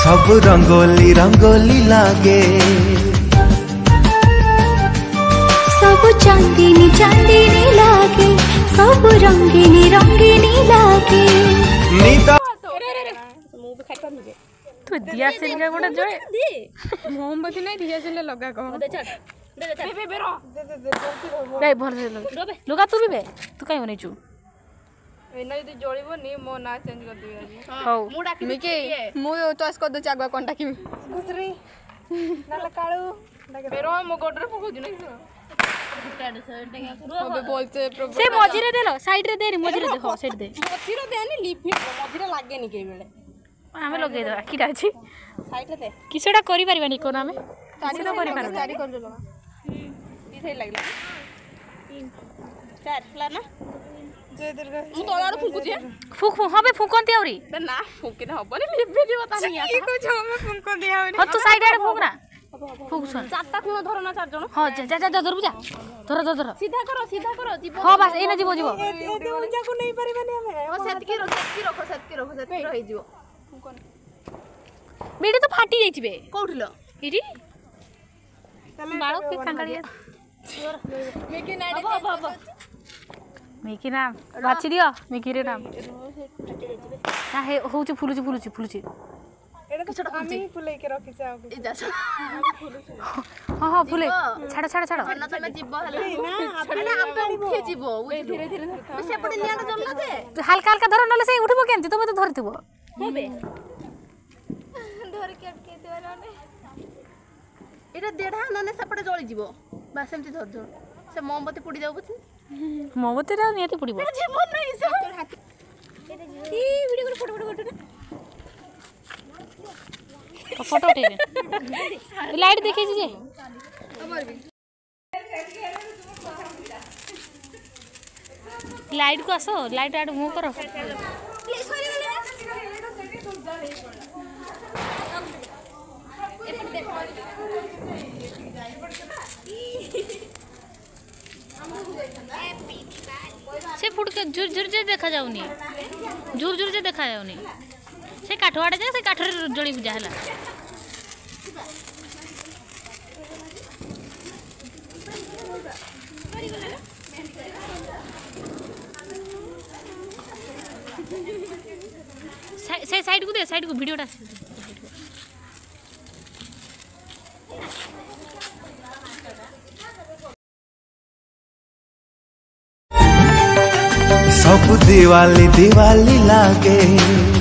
सब रंगोली रंगोली लागे सब चांदनी चांदनी लागे सब रंगीनी रंगीनी लागे तू दिया से का गोटा जोए मोमबत्ती नहीं दिया से लगा को दे चल बे बेरो दे भर दे लगा तू भी बे तू काई बनै छु एना यदि जळिबो नी मो ना चेंज कर दिबे आज हौ मु डाकी मिके मु चॉइस कर दे आगवा कोन डाकी गुसरी नाला काळू बेरो मो गोडरे पको दिनै अबे बोलते से मझिरे देलो साइड रे दे मझिरे दे हो साइड दे मझिरे दे नि लिफिट मझिरे लागे नि के बेले आमे लगे दो किटा अछि साइड रे दे किछटा करि परिबानी कोन आमे चारि तो करि पारो चारि कर लगा ई थै लागला चार ला ना जय दुर्गा मु तोलार फुकुची फुक हबे फुकंती औरी ना फुकिने हबनी लिबे जे बता नि ई को जो में फुक दिया औरी ह तू साइड रे फुक ना फुक सुन चारटा कोन धरो ना चार जण हां जा जा जा धरबु जा धर धर धर सीधा करो जीव हां बस एना जीव जीव ए उजा को नहीं परिबानी हमें ओ सेतकी रखो रही जीव बेडी तो फाटी जाई छिबे कोठलो इडी बाळो के कांगालिया मेके नाडे बाबा मेकी नाम बाछि दियो मेकी रे नाम ना हे होउची फुलुची एडा तो आमी फुलै के रखि जाओ ए जा हां फुले छाड़ ना तमे जीव हले ना आपने आपे उठे जीव धीरे धीरे से पडे नियाडा जमला दे हल्का हल्का धर नले से उठबो केंती तुमे तो धरतिबो होबे धर के देला ने एटा देढा नने सपडे जळि जीव बस एमती धर से मोमबत्ती पुडी जाउ बथि मोमबत्ती रा नियति पुडीबो जीवन नहीं से ई वीडियो को फोटो फोटो उठेबे लाइट देखे छी जे लाइट को आसो लाइट आड मुंह करो से फुट के झुर झुर जे देखा जाउनी झुर झुर जे देखा जाउनी से काठवाडे जे से काठर जळी बुझा हला से साइड को दे साइड को वीडियोटा सब दिवाली दिवाली लागे